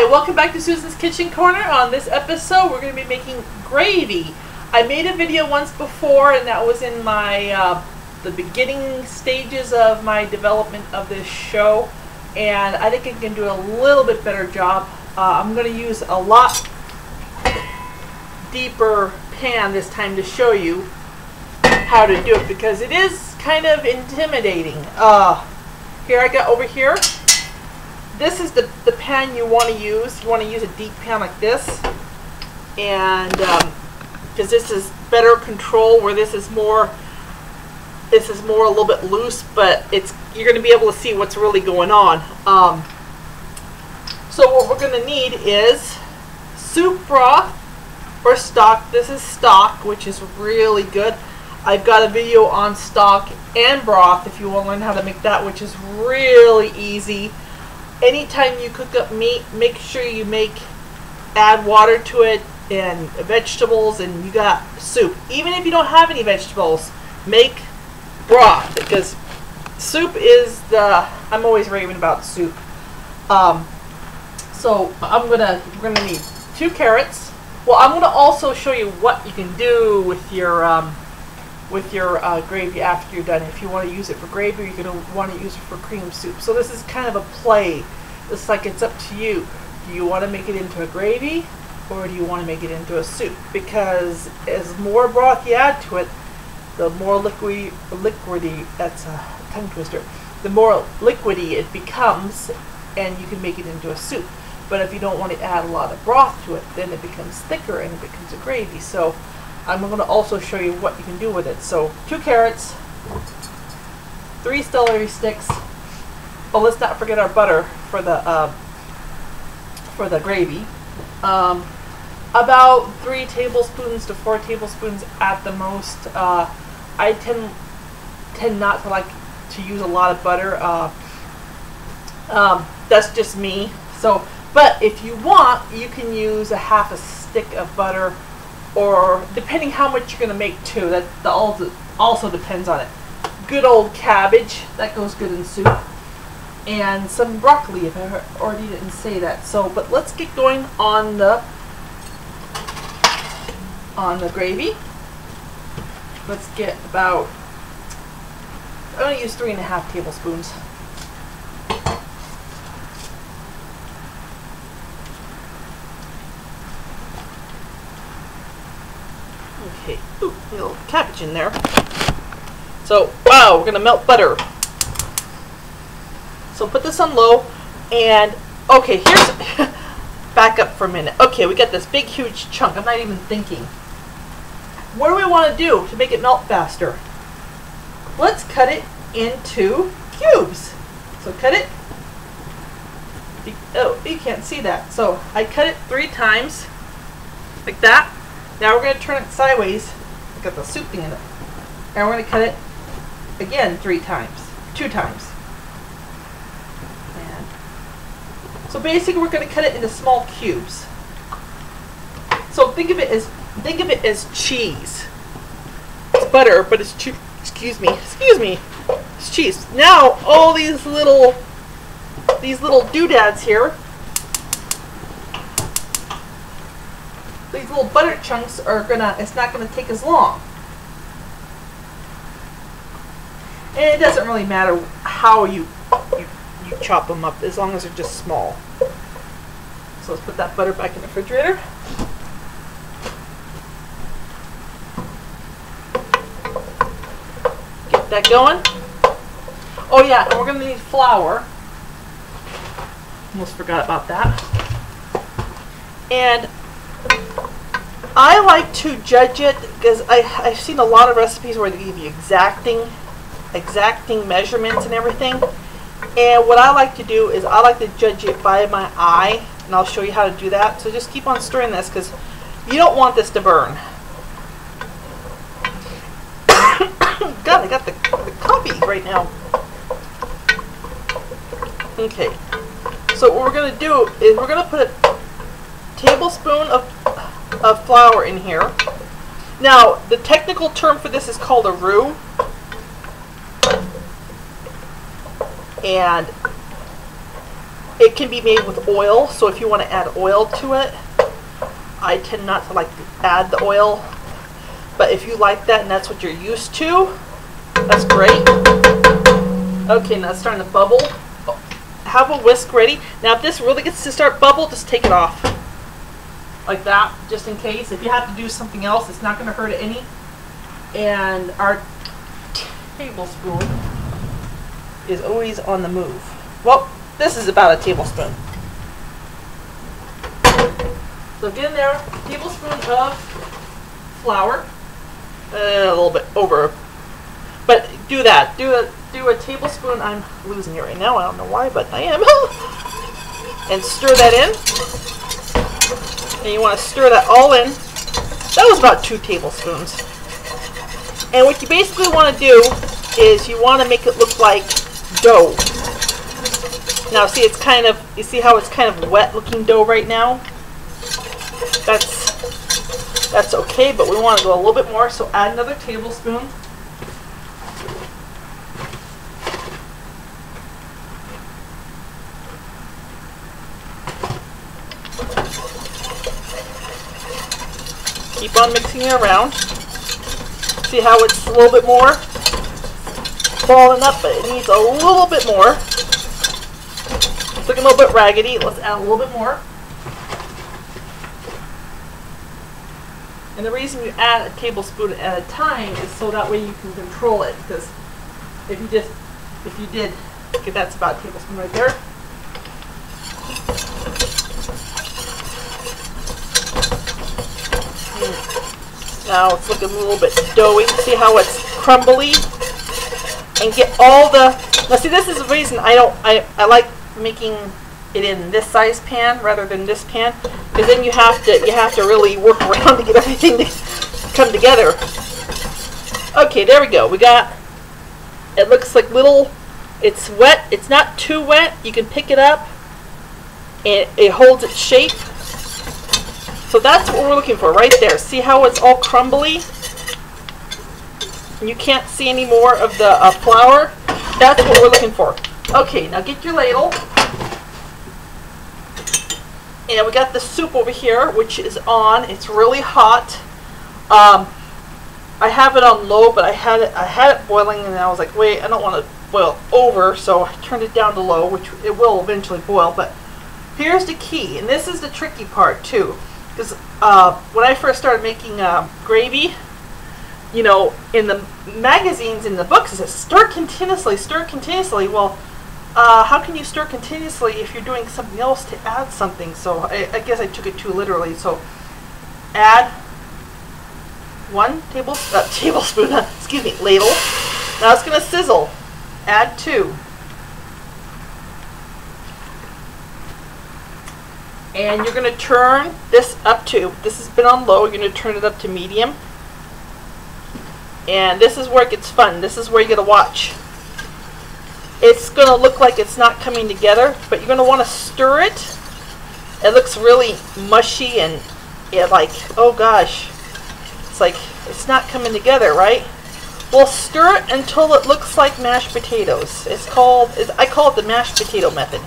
Hi, welcome back to Susan's Kitchen Corner. On this episode, we're going to be making gravy. I made a video once before, and that was in my the beginning stages of my development of this show, and I think I can do a little bit better job. I'm going to use a lot deeper pan this time to show you how to do it, because it is kind of intimidating. Here I got over here. This is the pan you want to use. You want to use a deep pan like this, and because this is better control, where this is more a little bit loose, but you're going to be able to see what's really going on. So what we're going to need is soup broth or stock. This is stock, which is really good. I've got a video on stock and broth if you want to learn how to make that, which is really easy. Anytime you cook up meat, make sure you add water to it and vegetables, and you got soup. Even if you don't have any vegetables, make broth, because soup is I'm always raving about soup. So we're gonna need 2 carrots. Well, I'm gonna also show you what you can do with your gravy after you're done. If you want to use it for gravy, you're going to want to use it for cream soup. So this is kind of a play. It's like it's up to you. Do you want to make it into a gravy, or do you want to make it into a soup? Because as more broth you add to it, the more liquidy, that's a tongue twister, the more liquidy it becomes, and you can make it into a soup. But if you don't want to add a lot of broth to it, then it becomes thicker and it becomes a gravy. So I'm going to also show you what you can do with it. So 2 carrots, 3 celery sticks. Oh, let's not forget our butter for the gravy. About 3 tablespoons to 4 tablespoons at the most. I tend not to like to use a lot of butter. That's just me. So, but if you want, you can use a half a stick of butter, or depending how much you're going to make too. That also depends on it. Good old cabbage, that goes good in soup. And some broccoli, if I already didn't say that. So, but let's get going on the gravy. Let's get about, I'm going to use 3.5 tablespoons. Okay, ooh, a little cabbage in there. So, wow, we're going to melt butter. So put this on low, and okay, here's, back up for a minute. Okay, we got this big, huge chunk. I'm not even thinking. What do we want to do to make it melt faster? Let's cut it into cubes. So cut it. Oh, you can't see that. So I cut it 3 times, like that. Now we're going to turn it sideways. I got the soup thing in it. And we're going to cut it again 2 times. And so basically we're going to cut it into small cubes. So think of it as cheese. It's butter, but it's excuse me. It's cheese. Now all these little doodads here, these little butter chunks it's not gonna take as long. And it doesn't really matter how you chop them up, as long as they're just small. So let's put that butter back in the refrigerator. Get that going. Oh yeah, and we're gonna need flour. Almost forgot about that. And I like to judge it, because I've seen a lot of recipes where they give you exacting measurements and everything. And what I like to do is I like to judge it by my eye, and I'll show you how to do that. So just keep on stirring this, because you don't want this to burn. God, I got the coffee right now. Okay. So what we're going to do is we're going to put a tablespoon of flour in here. Now, the technical term for this is called a roux. And It can be made with oil, so if you want to add oil to it, I tend not to like to add the oil. But if you like that and that's what you're used to, that's great. Okay, now it's starting to bubble. Have a whisk ready. Now if this really gets to start bubble, just take it off. Like that, just in case. If you have to do something else, it's not going to hurt it any. And our tablespoon is always on the move. Well, this is about a tablespoon. So get in there, tablespoon of flour. A little bit over. But do that. Do a tablespoon. I'm losing it right now. I don't know why, but I am. And stir that in. And you want to stir that all in. That was about 2 tablespoons. And what you basically want to do is you want to make it look like dough. Now see, it's kind of, you see how it's kind of wet looking dough right now? That's okay, but we want to go a little bit more, so add another tablespoon. Keep on mixing it around. See how it's a little bit more falling up, but it needs a little bit more. It's looking a little bit raggedy. Let's add a little bit more. And the reason you add a tablespoon at a time is so that way you can control it. Because if you did, okay, that's about a tablespoon right there. Now it's looking a little bit doughy. See how it's crumbly? And get all the, now see, this is the reason I like making it in this size pan rather than this pan, because then you have to really work around to get everything to come together. Okay, there we go. We got, it looks like little, it's wet. It's not too wet. You can pick it up and it holds its shape. So that's what we're looking for right there. See how it's all crumbly? You can't see any more of the flour. That's what we're looking for. Okay, now get your ladle. And we got the soup over here, which is on. It's really hot. I have it on low, but I had it boiling, and I was like, wait, I don't want to boil over, so I turned it down to low, which it will eventually boil. But here's the key, and this is the tricky part too, because when I first started making gravy, you know, in the magazines, in the books, it says stir continuously, stir continuously. Well, how can you stir continuously if you're doing something else to add something? So I guess I took it too literally. So add 1 tablespoon, excuse me, ladle. Now it's going to sizzle. Add 2. And you're going to turn this up to, this has been on low, you're going to turn it up to medium. And this is where it gets fun. This is where you got to watch. It's going to look like it's not coming together, but you're going to want to stir it. It looks really mushy and like, oh gosh, it's like it's not coming together, right? Well, stir it until it looks like mashed potatoes. I call it the mashed potato method,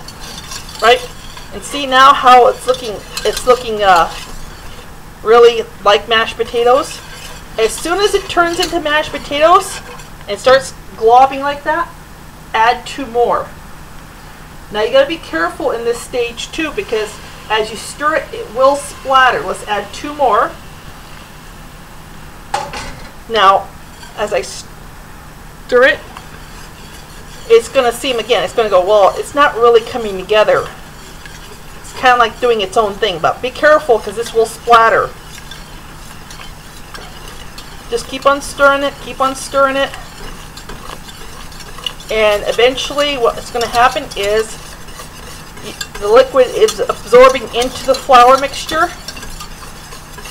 right? And see now how it's looking really like mashed potatoes. As soon as it turns into mashed potatoes and starts globbing like that, add 2 more. Now you got to be careful in this stage too, because as you stir it, it will splatter. Let's add 2 more. Now, as I stir it, it's going to seem, again, it's going to go, well, it's not really coming together. It's kind of like doing its own thing, but be careful because this will splatter. Just keep on stirring it, keep on stirring it. And eventually what's going to happen is the liquid is absorbing into the flour mixture.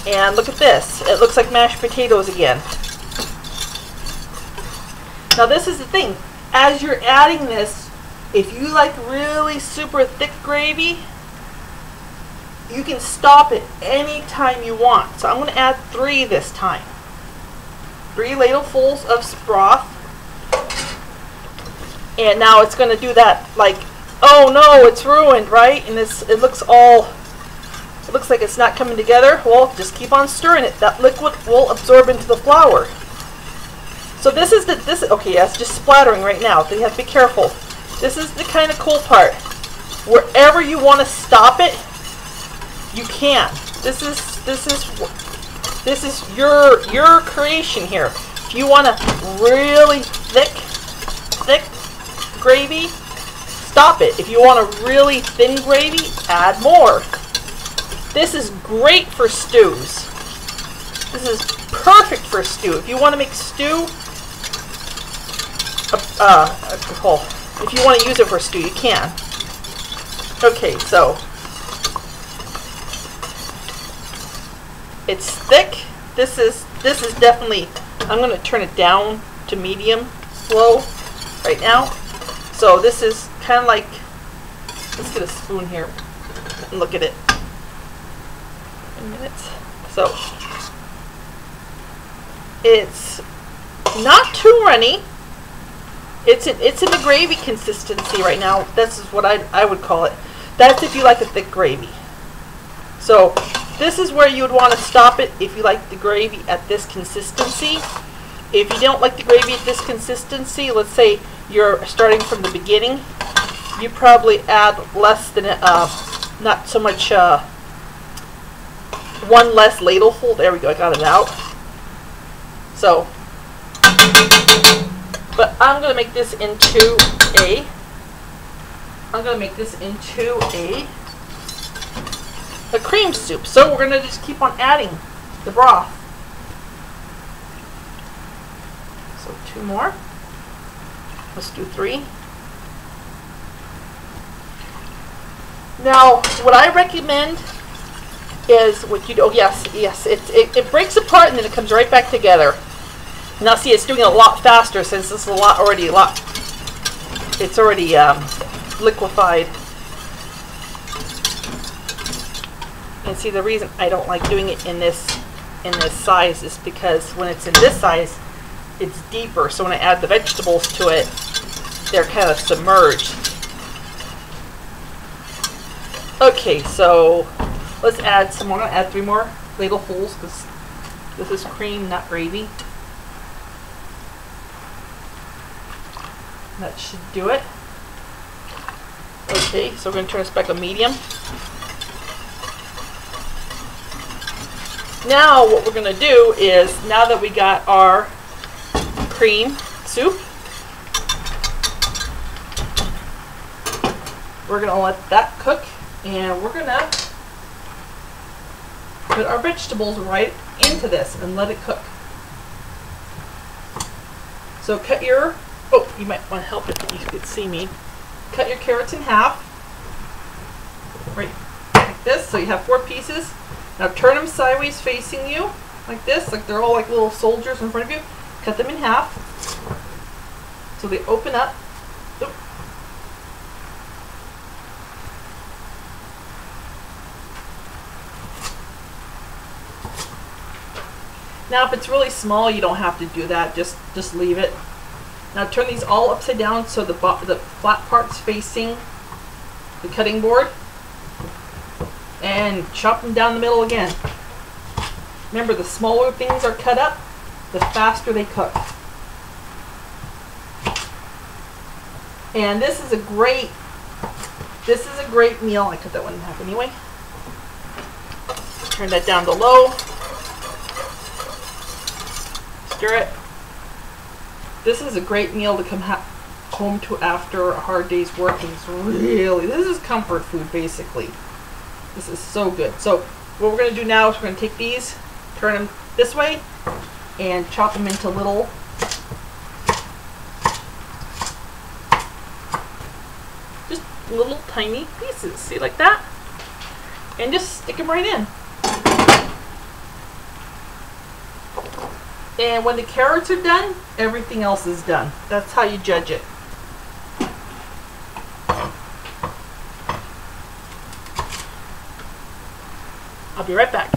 And look at this. It looks like mashed potatoes again. Now this is the thing. As you're adding this, if you like really super thick gravy, you can stop it anytime you want. So I'm going to add 3 this time. 3 ladlefuls of broth. And now it's going to do that like oh no, it's ruined, right? And it looks like it's not coming together. Well, just keep on stirring it. That liquid will absorb into the flour. So this is okay, yeah, it's just splattering right now. So you have to be careful. This is the kind of cool part. Wherever you want to stop it, you can. This is your creation here. If you want a really thick gravy, stop it. If you want a really thin gravy, add more. This is great for stews. This is perfect for stew. If you want to make stew, if you want to use it for stew, you can. Okay, so it's thick. This is definitely, I'm going to turn it down to medium slow right now. So this is kind of like, let's get a spoon here and look at it. Minutes. So it's not too runny. It's in the gravy consistency right now. This is what I would call it. That's if you like a thick gravy. So this is where you would want to stop it if you like the gravy at this consistency. If you don't like the gravy at this consistency, let's say you're starting from the beginning, you probably add less than not so much. One less ladleful. There we go. I got it out. So, but I'm going to make this into a cream soup. So we're going to just keep on adding the broth. So 2 more. Let's do 3. Now, what I recommend is what you do. Oh, yes, it breaks apart and then it comes right back together. Now see, it's doing it a lot faster since this is it's already liquefied. And see, the reason I don't like doing it in this size is because when it's in this size, it's deeper. So when I add the vegetables to it, they're kind of submerged. Okay, so let's add some more. I'm going to add 3 more ladlefuls because this is cream, not gravy. That should do it. Okay, so we're going to turn this back to medium. Now what we're going to do is, now that we got our cream soup, we're going to let that cook, and we're going to put our vegetables right into this and let it cook. So cut your, oh, you might want to help it, you could see me. Cut your carrots in half, right like this, so you have 4 pieces. Now turn them sideways facing you, like this, like they're all like little soldiers in front of you. Cut them in half, so they open up. Oop. Now if it's really small, you don't have to do that, just leave it. Now turn these all upside down so the flat part's facing the cutting board, and chop them down the middle again. Remember, the smaller things are cut up, the faster they cook. And this is a great meal. I cut that one in half anyway. Turn that down to low. Stir it. This is a great meal to come home to after a hard day's work. This is comfort food basically. This is so good. So what we're going to do now is we're going to take these, turn them this way, and chop them into little tiny pieces. See, like that? And just stick them right in. And when the carrots are done, everything else is done. That's how you judge it. I'll be right back.